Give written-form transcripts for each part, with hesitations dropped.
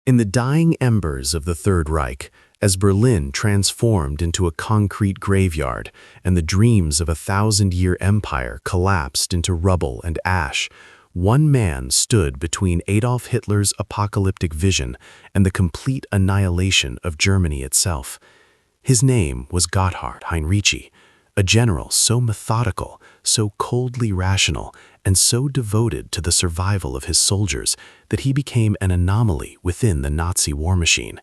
In the dying embers of the Third Reich, as Berlin transformed into a concrete graveyard and the dreams of a thousand-year empire collapsed into rubble and ash, one man stood between Adolf Hitler's apocalyptic vision and the complete annihilation of Germany itself. His name was Gotthard Heinrici, a general so methodical, so coldly rational, and so devoted to the survival of his soldiers that he became an anomaly within the Nazi war machine.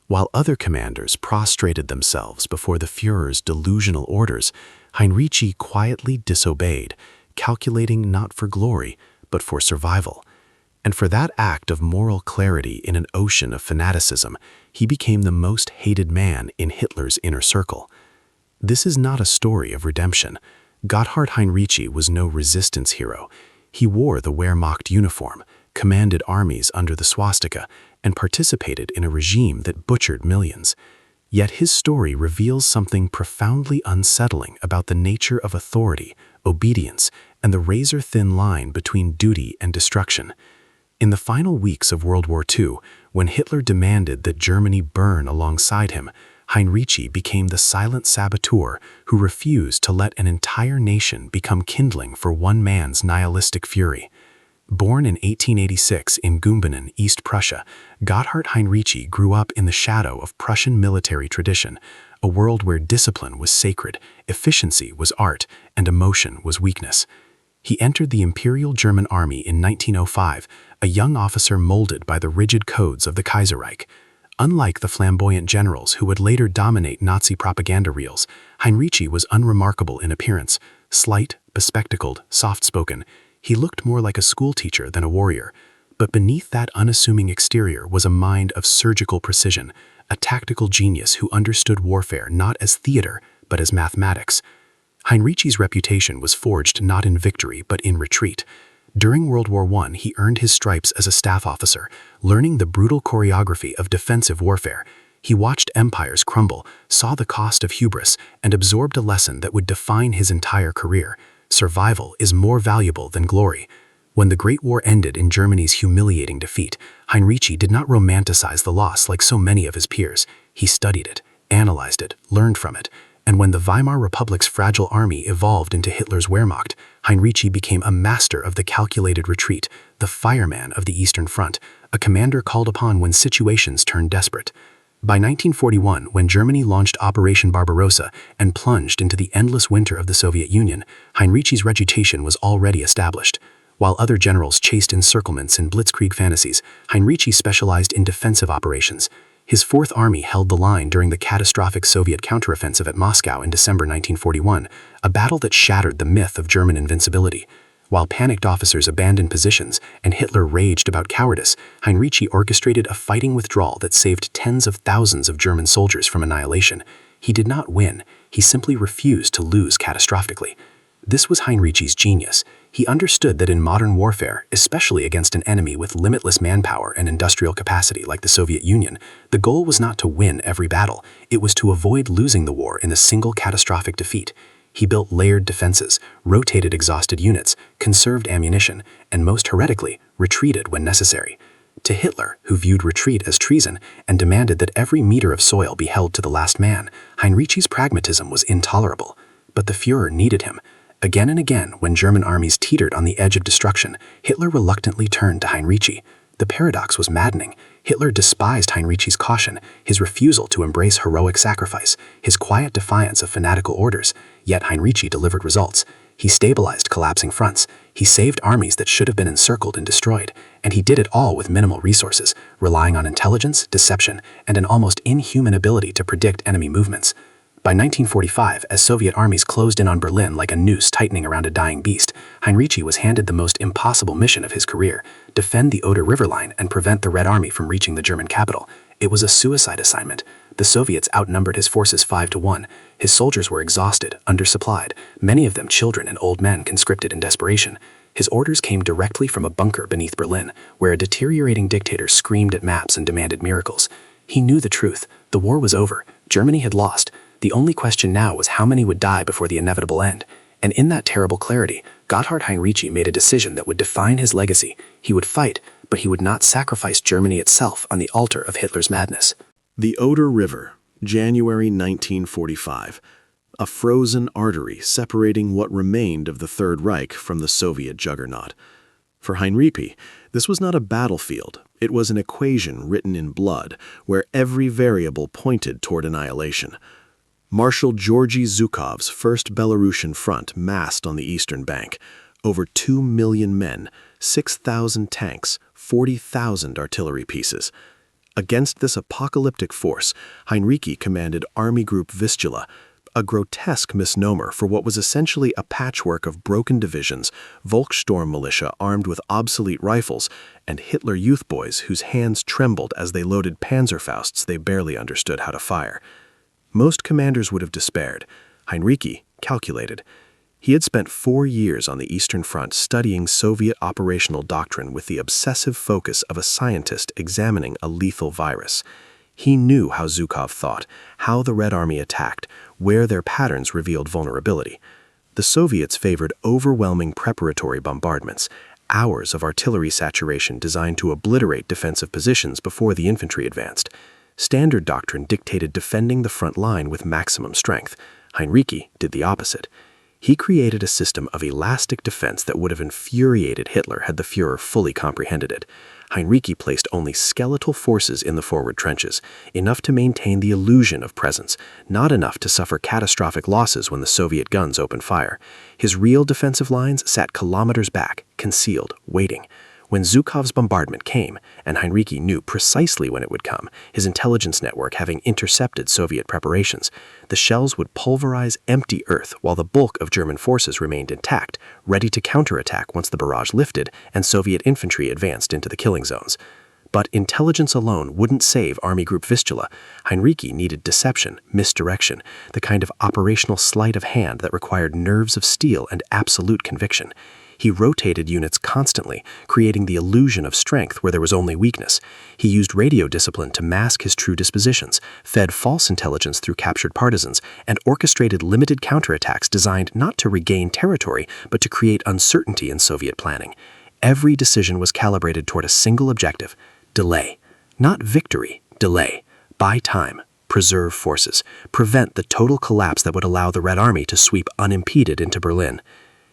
While other commanders prostrated themselves before the Führer's delusional orders, Heinrici quietly disobeyed, calculating not for glory, but for survival. And for that act of moral clarity in an ocean of fanaticism, he became the most hated man in Hitler's inner circle. This is not a story of redemption. Gotthard Heinrici was no resistance hero. He wore the Wehrmacht uniform, commanded armies under the swastika, and participated in a regime that butchered millions. Yet his story reveals something profoundly unsettling about the nature of authority, obedience, and the razor-thin line between duty and destruction. In the final weeks of World War II, when Hitler demanded that Germany burn alongside him, Heinrici became the silent saboteur who refused to let an entire nation become kindling for one man's nihilistic fury. Born in 1886 in Gumbinnen, East Prussia, Gotthard Heinrici grew up in the shadow of Prussian military tradition, a world where discipline was sacred, efficiency was art, and emotion was weakness. He entered the Imperial German Army in 1905, a young officer molded by the rigid codes of the Kaiserreich. Unlike the flamboyant generals who would later dominate Nazi propaganda reels, Heinrici was unremarkable in appearance. Slight, bespectacled, soft-spoken, he looked more like a schoolteacher than a warrior. But beneath that unassuming exterior was a mind of surgical precision, a tactical genius who understood warfare not as theater, but as mathematics. Heinrici's reputation was forged not in victory, but in retreat. During World War I, he earned his stripes as a staff officer, learning the brutal choreography of defensive warfare. He watched empires crumble, saw the cost of hubris, and absorbed a lesson that would define his entire career. Survival is more valuable than glory. When the Great War ended in Germany's humiliating defeat, Heinrici did not romanticize the loss like so many of his peers. He studied it, analyzed it, learned from it. And when the Weimar Republic's fragile army evolved into Hitler's Wehrmacht, Heinrici became a master of the calculated retreat, the fireman of the Eastern Front, a commander called upon when situations turned desperate. By 1941, when Germany launched Operation Barbarossa and plunged into the endless winter of the Soviet Union, Heinrici's reputation was already established. While other generals chased encirclements and blitzkrieg fantasies, Heinrici specialized in defensive operations. His Fourth Army held the line during the catastrophic Soviet counteroffensive at Moscow in December 1941, a battle that shattered the myth of German invincibility. While panicked officers abandoned positions and Hitler raged about cowardice, Heinrici orchestrated a fighting withdrawal that saved tens of thousands of German soldiers from annihilation. He did not win, he simply refused to lose catastrophically. This was Heinrici's genius. He understood that in modern warfare, especially against an enemy with limitless manpower and industrial capacity like the Soviet Union, the goal was not to win every battle, it was to avoid losing the war in a single catastrophic defeat. He built layered defenses, rotated exhausted units, conserved ammunition, and most heretically, retreated when necessary. To Hitler, who viewed retreat as treason and demanded that every meter of soil be held to the last man, Heinrici's pragmatism was intolerable. But the Führer needed him. Again and again, when German armies teetered on the edge of destruction, Hitler reluctantly turned to Heinrici. The paradox was maddening. Hitler despised Heinrici's caution, his refusal to embrace heroic sacrifice, his quiet defiance of fanatical orders. Yet Heinrici delivered results. He stabilized collapsing fronts. He saved armies that should have been encircled and destroyed. And he did it all with minimal resources, relying on intelligence, deception, and an almost inhuman ability to predict enemy movements. By 1945, as Soviet armies closed in on Berlin like a noose tightening around a dying beast, Heinrici was handed the most impossible mission of his career: defend the Oder River line and prevent the Red Army from reaching the German capital. It was a suicide assignment. The Soviets outnumbered his forces 5-1. His soldiers were exhausted, undersupplied, many of them children and old men conscripted in desperation. His orders came directly from a bunker beneath Berlin, where a deteriorating dictator screamed at maps and demanded miracles. He knew the truth. The war was over. Germany had lost. The only question now was how many would die before the inevitable end. And in that terrible clarity, Gotthard Heinrici made a decision that would define his legacy. He would fight, but he would not sacrifice Germany itself on the altar of Hitler's madness. The Oder River, January 1945. A frozen artery separating what remained of the Third Reich from the Soviet juggernaut. For Heinrici, this was not a battlefield. It was an equation written in blood, where every variable pointed toward annihilation. Marshal Georgy Zhukov's First Belarusian Front massed on the eastern bank. Over 2 million men, 6,000 tanks, 40,000 artillery pieces. Against this apocalyptic force, Heinrici commanded Army Group Vistula, a grotesque misnomer for what was essentially a patchwork of broken divisions, Volkssturm militia armed with obsolete rifles, and Hitler youth boys whose hands trembled as they loaded Panzerfausts they barely understood how to fire. Most commanders would have despaired. Heinrici calculated. He had spent 4 years on the Eastern Front studying Soviet operational doctrine with the obsessive focus of a scientist examining a lethal virus. He knew how Zhukov thought, how the Red Army attacked, where their patterns revealed vulnerability. The Soviets favored overwhelming preparatory bombardments, hours of artillery saturation designed to obliterate defensive positions before the infantry advanced. Standard doctrine dictated defending the front line with maximum strength. Heinrici did the opposite. He created a system of elastic defense that would have infuriated Hitler had the Führer fully comprehended it. Heinrici placed only skeletal forces in the forward trenches, enough to maintain the illusion of presence, not enough to suffer catastrophic losses when the Soviet guns opened fire. His real defensive lines sat kilometers back, concealed, waiting. When Zhukov's bombardment came, and Heinrici knew precisely when it would come, his intelligence network having intercepted Soviet preparations, the shells would pulverize empty earth while the bulk of German forces remained intact, ready to counterattack once the barrage lifted and Soviet infantry advanced into the killing zones. But intelligence alone wouldn't save Army Group Vistula. Heinrici needed deception, misdirection, the kind of operational sleight of hand that required nerves of steel and absolute conviction. He rotated units constantly, creating the illusion of strength where there was only weakness. He used radio discipline to mask his true dispositions, fed false intelligence through captured partisans, and orchestrated limited counterattacks designed not to regain territory, but to create uncertainty in Soviet planning. Every decision was calibrated toward a single objective: delay. Not victory, delay. Buy time. Preserve forces. Prevent the total collapse that would allow the Red Army to sweep unimpeded into Berlin.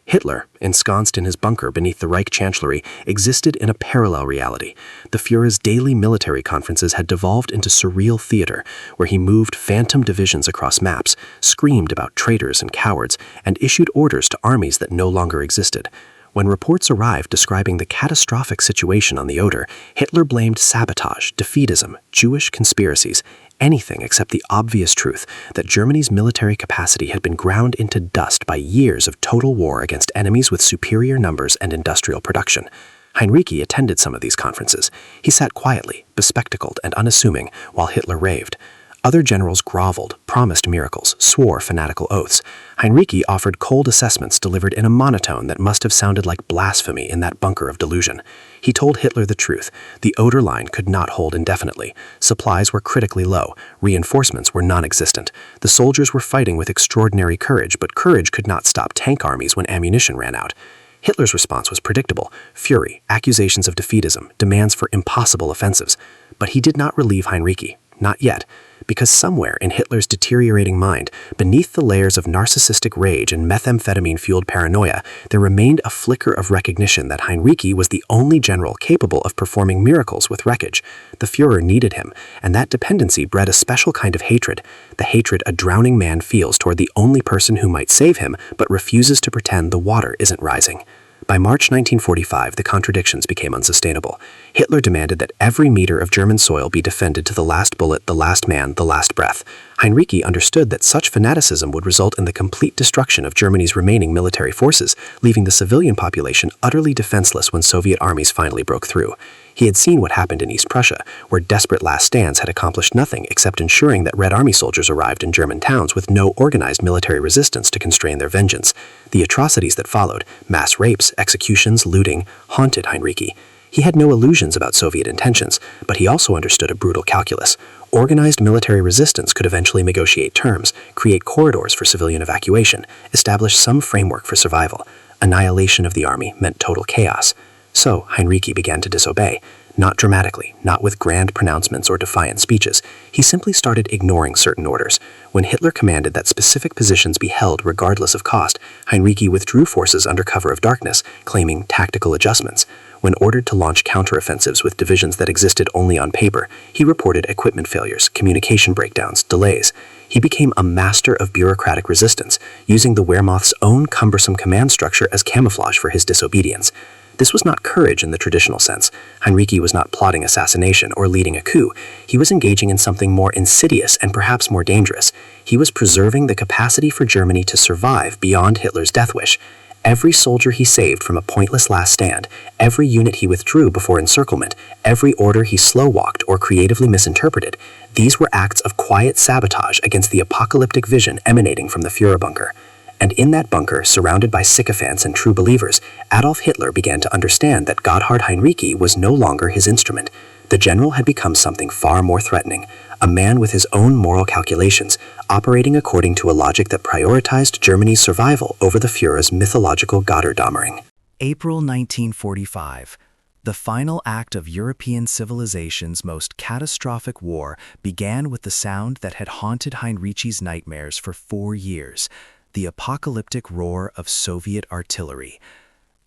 Hitler, ensconced in his bunker beneath the Reich Chancellery, existed in a parallel reality. The Führer's daily military conferences had devolved into surreal theater, where he moved phantom divisions across maps, screamed about traitors and cowards, and issued orders to armies that no longer existed. When reports arrived describing the catastrophic situation on the Oder, Hitler blamed sabotage, defeatism, Jewish conspiracies, anything except the obvious truth that Germany's military capacity had been ground into dust by years of total war against enemies with superior numbers and industrial production. Heinrici attended some of these conferences. He sat quietly, bespectacled and unassuming, while Hitler raved. Other generals groveled, promised miracles, swore fanatical oaths. Heinrici offered cold assessments delivered in a monotone that must have sounded like blasphemy in that bunker of delusion. He told Hitler the truth. The Oder line could not hold indefinitely. Supplies were critically low. Reinforcements were non-existent. The soldiers were fighting with extraordinary courage, but courage could not stop tank armies when ammunition ran out. Hitler's response was predictable: fury, accusations of defeatism, demands for impossible offensives. But he did not relieve Heinrici. Not yet. Because somewhere in Hitler's deteriorating mind, beneath the layers of narcissistic rage and methamphetamine-fueled paranoia, there remained a flicker of recognition that Heinrici was the only general capable of performing miracles with wreckage. The Führer needed him, and that dependency bred a special kind of hatred, the hatred a drowning man feels toward the only person who might save him but refuses to pretend the water isn't rising. By March 1945, the contradictions became unsustainable. Hitler demanded that every meter of German soil be defended to the last bullet, the last man, the last breath. Heinrici understood that such fanaticism would result in the complete destruction of Germany's remaining military forces, leaving the civilian population utterly defenseless when Soviet armies finally broke through. He had seen what happened in East Prussia, where desperate last stands had accomplished nothing except ensuring that Red Army soldiers arrived in German towns with no organized military resistance to constrain their vengeance. The atrocities that followed, mass rapes, executions, looting, haunted Heinrici. He had no illusions about Soviet intentions, but he also understood a brutal calculus. Organized military resistance could eventually negotiate terms, create corridors for civilian evacuation, establish some framework for survival. Annihilation of the army meant total chaos. So Heinrici began to disobey, not dramatically, not with grand pronouncements or defiant speeches. He simply started ignoring certain orders. When Hitler commanded that specific positions be held regardless of cost, Heinrici withdrew forces under cover of darkness, claiming tactical adjustments. When ordered to launch counteroffensives with divisions that existed only on paper, he reported equipment failures, communication breakdowns, delays. He became a master of bureaucratic resistance, using the Wehrmacht's own cumbersome command structure as camouflage for his disobedience. This was not courage in the traditional sense. Heinrici was not plotting assassination or leading a coup. He was engaging in something more insidious and perhaps more dangerous. He was preserving the capacity for Germany to survive beyond Hitler's death wish. Every soldier he saved from a pointless last stand, every unit he withdrew before encirclement, every order he slow-walked or creatively misinterpreted, these were acts of quiet sabotage against the apocalyptic vision emanating from the Führer bunker. And in that bunker, surrounded by sycophants and true believers, Adolf Hitler began to understand that Gotthard Heinrici was no longer his instrument. The general had become something far more threatening, a man with his own moral calculations, operating according to a logic that prioritized Germany's survival over the Führer's mythological Gotterdammering. April 1945. The final act of European civilization's most catastrophic war began with the sound that had haunted Heinrici's nightmares for 4 years. The apocalyptic roar of Soviet artillery.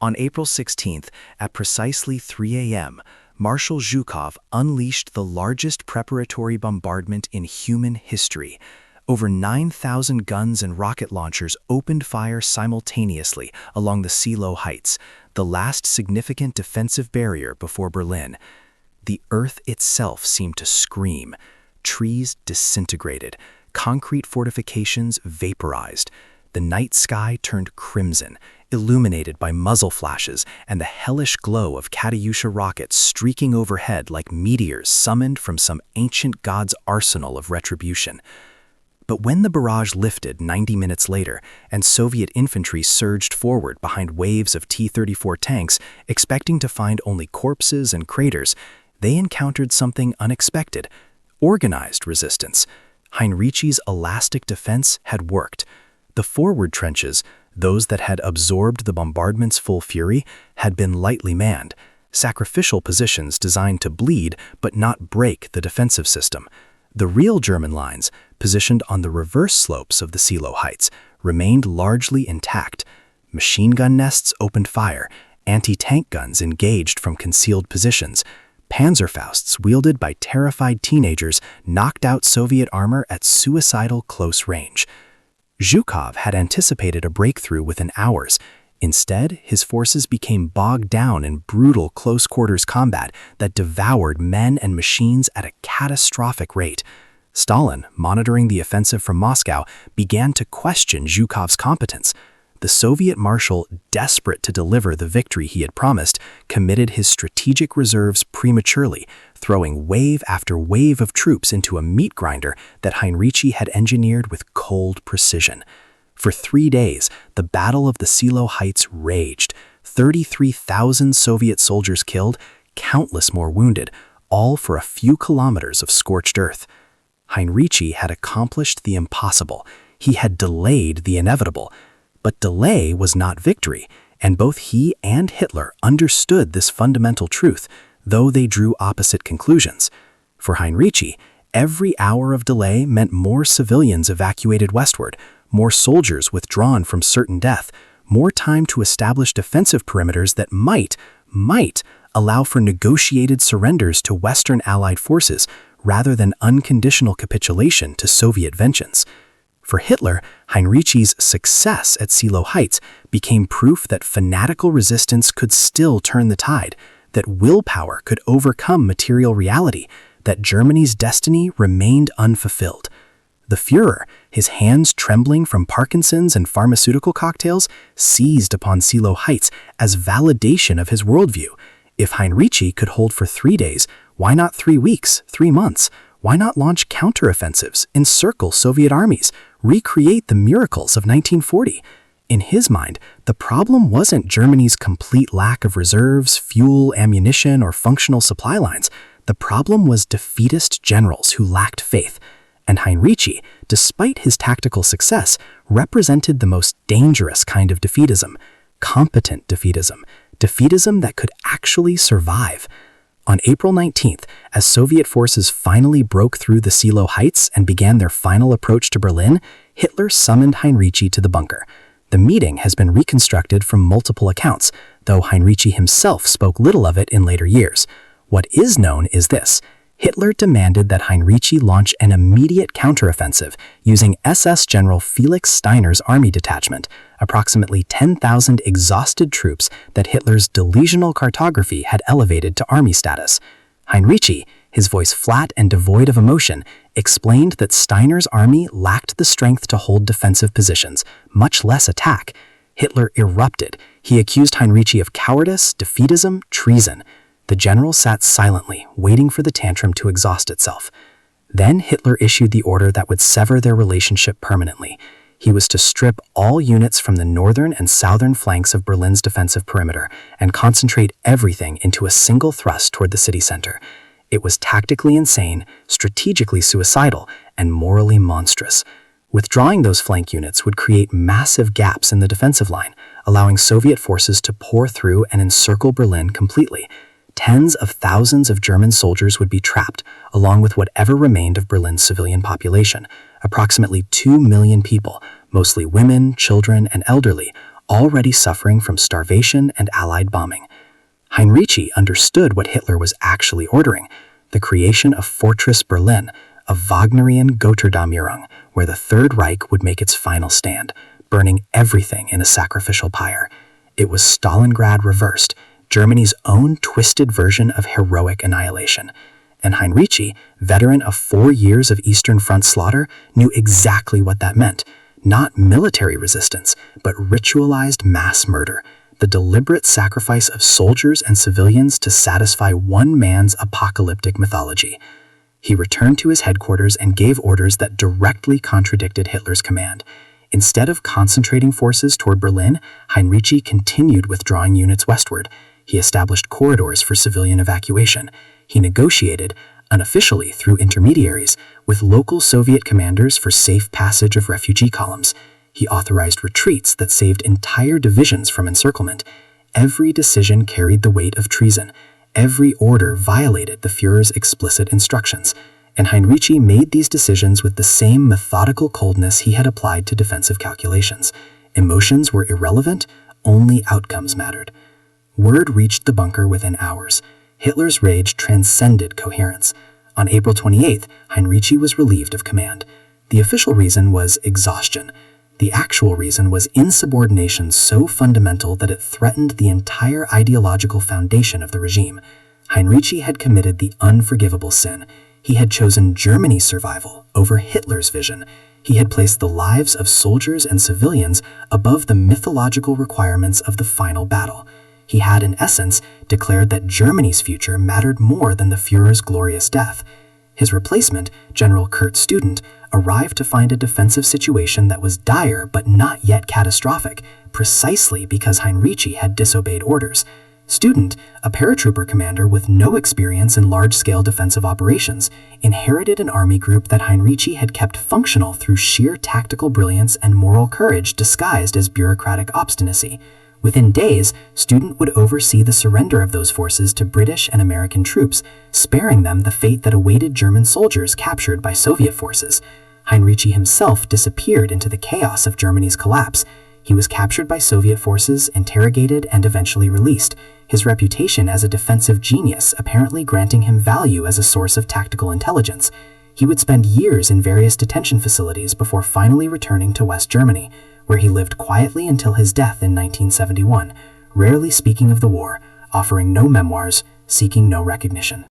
On April 16th, at precisely 3 a.m., Marshal Zhukov unleashed the largest preparatory bombardment in human history. Over 9,000 guns and rocket launchers opened fire simultaneously along the Seelow Heights, the last significant defensive barrier before Berlin. The earth itself seemed to scream. Trees disintegrated, concrete fortifications vaporized. The night sky turned crimson, illuminated by muzzle flashes and the hellish glow of Katyusha rockets streaking overhead like meteors summoned from some ancient god's arsenal of retribution. But when the barrage lifted 90 minutes later and Soviet infantry surged forward behind waves of T-34 tanks, expecting to find only corpses and craters, they encountered something unexpected: organized resistance. Heinrici's elastic defense had worked. The forward trenches, those that had absorbed the bombardment's full fury, had been lightly manned, sacrificial positions designed to bleed but not break the defensive system. The real German lines, positioned on the reverse slopes of the Seelow Heights, remained largely intact. Machine gun nests opened fire, anti-tank guns engaged from concealed positions. Panzerfausts wielded by terrified teenagers knocked out Soviet armor at suicidal close range. Zhukov had anticipated a breakthrough within hours. Instead, his forces became bogged down in brutal close-quarters combat that devoured men and machines at a catastrophic rate. Stalin, monitoring the offensive from Moscow, began to question Zhukov's competence. The Soviet marshal, desperate to deliver the victory he had promised, committed his strategic reserves prematurely, throwing wave after wave of troops into a meat grinder that Heinrici had engineered with cold precision. For 3 days, the Battle of the Seelow Heights raged. 33,000 Soviet soldiers killed, countless more wounded, all for a few kilometers of scorched earth. Heinrici had accomplished the impossible. He had delayed the inevitable. But delay was not victory, and both he and Hitler understood this fundamental truth, though they drew opposite conclusions. For Heinrici, every hour of delay meant more civilians evacuated westward, more soldiers withdrawn from certain death, more time to establish defensive perimeters that might allow for negotiated surrenders to Western Allied forces rather than unconditional capitulation to Soviet vengeance. For Hitler, Heinrici's success at Seelow Heights became proof that fanatical resistance could still turn the tide, that willpower could overcome material reality, that Germany's destiny remained unfulfilled. The Führer, his hands trembling from Parkinson's and pharmaceutical cocktails, seized upon Seelow Heights as validation of his worldview. If Heinrici could hold for 3 days, why not 3 weeks, 3 months? Why not launch counteroffensives, encircle Soviet armies, recreate the miracles of 1940? In his mind, the problem wasn't Germany's complete lack of reserves, fuel, ammunition, or functional supply lines. The problem was defeatist generals who lacked faith. And Heinrici, despite his tactical success, represented the most dangerous kind of defeatism: competent defeatism, defeatism that could actually survive. On April 19th, as Soviet forces finally broke through the Seelow Heights and began their final approach to Berlin, Hitler summoned Heinrici to the bunker. The meeting has been reconstructed from multiple accounts, though Heinrici himself spoke little of it in later years. What is known is this: Hitler demanded that Heinrici launch an immediate counteroffensive using SS General Felix Steiner's army detachment, approximately 10,000 exhausted troops that Hitler's delusional cartography had elevated to army status. Heinrici, his voice flat and devoid of emotion, explained that Steiner's army lacked the strength to hold defensive positions, much less attack. Hitler erupted. He accused Heinrici of cowardice, defeatism, treason. The general sat silently, waiting for the tantrum to exhaust itself. Then Hitler issued the order that would sever their relationship permanently. He was to strip all units from the northern and southern flanks of Berlin's defensive perimeter and concentrate everything into a single thrust toward the city center. It was tactically insane, strategically suicidal, and morally monstrous. Withdrawing those flank units would create massive gaps in the defensive line, allowing Soviet forces to pour through and encircle Berlin completely. Tens of thousands of German soldiers would be trapped, along with whatever remained of Berlin's civilian population, approximately 2 million people, mostly women, children, and elderly, already suffering from starvation and Allied bombing. Heinrici understood what Hitler was actually ordering: the creation of Fortress Berlin, a Wagnerian Götterdämmerung, where the Third Reich would make its final stand, burning everything in a sacrificial pyre. It was Stalingrad reversed, Germany's own twisted version of heroic annihilation. And Heinrici, veteran of 4 years of Eastern Front slaughter, knew exactly what that meant. Not military resistance, but ritualized mass murder, the deliberate sacrifice of soldiers and civilians to satisfy one man's apocalyptic mythology. He returned to his headquarters and gave orders that directly contradicted Hitler's command. Instead of concentrating forces toward Berlin, Heinrici continued withdrawing units westward. He established corridors for civilian evacuation. He negotiated, unofficially through intermediaries, with local Soviet commanders for safe passage of refugee columns. He authorized retreats that saved entire divisions from encirclement. Every decision carried the weight of treason. Every order violated the Führer's explicit instructions. And Heinrici made these decisions with the same methodical coldness he had applied to defensive calculations. Emotions were irrelevant, only outcomes mattered. Word reached the bunker within hours. Hitler's rage transcended coherence. On April 28th, Heinrici was relieved of command. The official reason was exhaustion. The actual reason was insubordination so fundamental that it threatened the entire ideological foundation of the regime. Heinrici had committed the unforgivable sin. He had chosen Germany's survival over Hitler's vision. He had placed the lives of soldiers and civilians above the mythological requirements of the final battle. He had, in essence, declared that Germany's future mattered more than the Führer's glorious death. His replacement, General Kurt Student, arrived to find a defensive situation that was dire but not yet catastrophic, precisely because Heinrici had disobeyed orders. Student, a paratrooper commander with no experience in large-scale defensive operations, inherited an army group that Heinrici had kept functional through sheer tactical brilliance and moral courage disguised as bureaucratic obstinacy. Within days, Student would oversee the surrender of those forces to British and American troops, sparing them the fate that awaited German soldiers captured by Soviet forces. Heinrici himself disappeared into the chaos of Germany's collapse. He was captured by Soviet forces, interrogated, and eventually released, his reputation as a defensive genius apparently granting him value as a source of tactical intelligence. He would spend years in various detention facilities before finally returning to West Germany, where he lived quietly until his death in 1971, rarely speaking of the war, offering no memoirs, seeking no recognition.